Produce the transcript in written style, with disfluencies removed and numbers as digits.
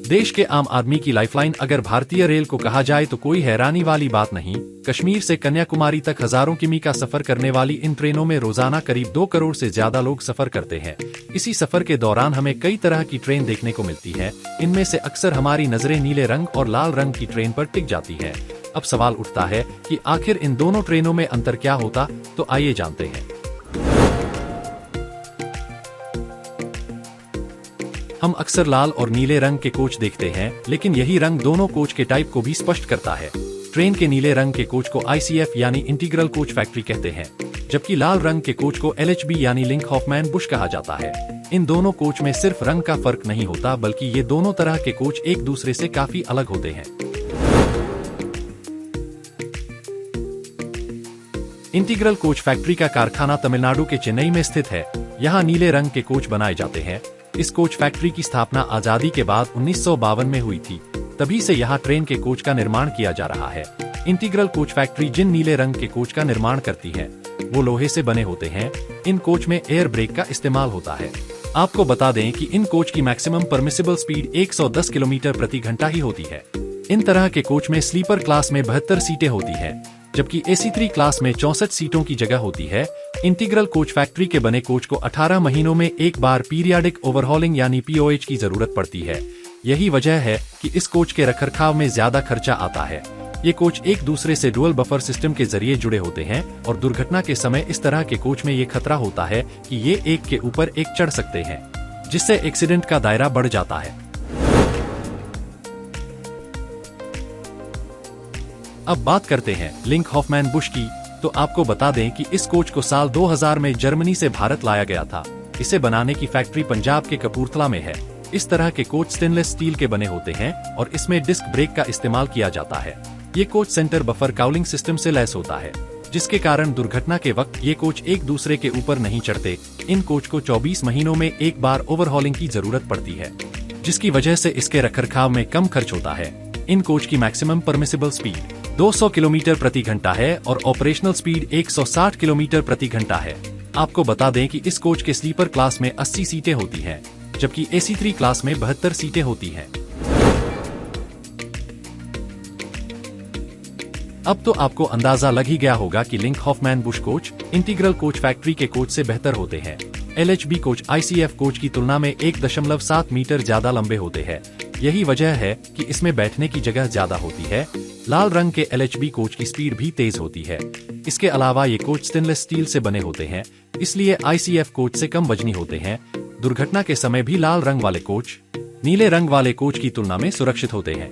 देश के आम आदमी की लाइफलाइन अगर भारतीय रेल को कहा जाए तो कोई हैरानी वाली बात नहीं। कश्मीर से कन्याकुमारी तक हजारों किमी का सफर करने वाली इन ट्रेनों में रोजाना करीब 2 करोड़ से ज्यादा लोग सफर करते हैं। इसी सफर के दौरान हमें कई तरह की ट्रेन देखने को मिलती है। इनमें से अक्सर हमारी नजरें नीले रंग और लाल रंग की ट्रेन पर टिक जाती है। अब सवाल उठता है कि आखिर इन दोनों ट्रेनों में अंतर क्या होता, तो आइए जानते हैं। हम अक्सर लाल और नीले रंग के कोच देखते हैं, लेकिन यही रंग दोनों कोच के टाइप को भी स्पष्ट करता है। ट्रेन के नीले रंग के कोच को ICF यानी इंटीग्रल कोच फैक्ट्री कहते हैं, जबकि लाल रंग के कोच को LHB यानी लिंक हॉफमैन बुश कहा जाता है। इन दोनों कोच में सिर्फ रंग का फर्क नहीं होता, बल्कि ये दोनों तरह के कोच एक दूसरे से काफी अलग होते हैं। इंटीग्रल कोच फैक्ट्री का कारखाना तमिलनाडु के चेन्नई में स्थित है। यहाँ नीले रंग के कोच बनाए जाते हैं। इस कोच फैक्ट्री की स्थापना आजादी के बाद 1952 में हुई थी। तभी से यहाँ ट्रेन के कोच का निर्माण किया जा रहा है। इंटीग्रल कोच फैक्ट्री जिन नीले रंग के कोच का निर्माण करती है वो लोहे से बने होते हैं। इन कोच में एयर ब्रेक का इस्तेमाल होता है। आपको बता दें कि इन कोच की मैक्सिमम परमिसिबल स्पीड 110 किलोमीटर प्रति घंटा ही होती है। इन तरह के कोच में स्लीपर क्लास में 72 सीटें होती है, जबकि AC3 क्लास में 64 सीटों की जगह होती है। इंटीग्रल कोच फैक्ट्री के बने कोच को 18 महीनों में एक बार पीरियाडिक ओवरहॉलिंग यानी POH की जरूरत पड़ती है। यही वजह है कि इस कोच के रखरखाव में ज्यादा खर्चा आता है। ये कोच एक दूसरे से डुअल बफर सिस्टम के जरिए जुड़े होते हैं और दुर्घटना के समय इस तरह के कोच में ये खतरा होता है कि ये एक के ऊपर एक चढ़ सकते हैं, जिससे एक्सीडेंट का दायरा बढ़ जाता है। अब बात करते हैं लिंक हॉफमैन बुश की। तो आपको बता दें कि इस कोच को साल 2000 में जर्मनी से भारत लाया गया था। इसे बनाने की फैक्ट्री पंजाब के कपूरथला में है। इस तरह के कोच स्टेनलेस स्टील के बने होते हैं और इसमें डिस्क ब्रेक का इस्तेमाल किया जाता है। ये कोच सेंटर बफर काउलिंग सिस्टम से लैस होता है, जिसके कारण दुर्घटना के वक्त ये कोच एक दूसरे के ऊपर नहीं चढ़ते। इन कोच को 24 महीनों में एक बार ओवरहॉलिंग की जरूरत पड़ती है, जिसकी वजह से इसके रखरखाव में कम खर्च होता है। इन कोच की मैक्सिमम परमिसिबल स्पीड 200 किलोमीटर प्रति घंटा है और ऑपरेशनल स्पीड 160 किलोमीटर प्रति घंटा है। आपको बता दें कि इस कोच के स्लीपर क्लास में 80 सीटें होती हैं, जबकि AC3 क्लास में 72 सीटें होती हैं। अब तो आपको अंदाजा लग ही गया होगा कि Linke Hofmann Busch coach Integral Coach Factory के कोच से बेहतर होते हैं। LHB कोच ICF कोच की तुलना में 1.7 मीटर ज्यादा लंबे होते हैं। यही वजह है कि इसमें बैठने की जगह ज्यादा होती है। लाल रंग के LHB कोच की स्पीड भी तेज होती है। इसके अलावा ये कोच स्टेनलेस स्टील से बने होते हैं, इसलिए ICF कोच से कम वजनी होते हैं। दुर्घटना के समय भी लाल रंग वाले कोच नीले रंग वाले कोच की तुलना में सुरक्षित होते हैं।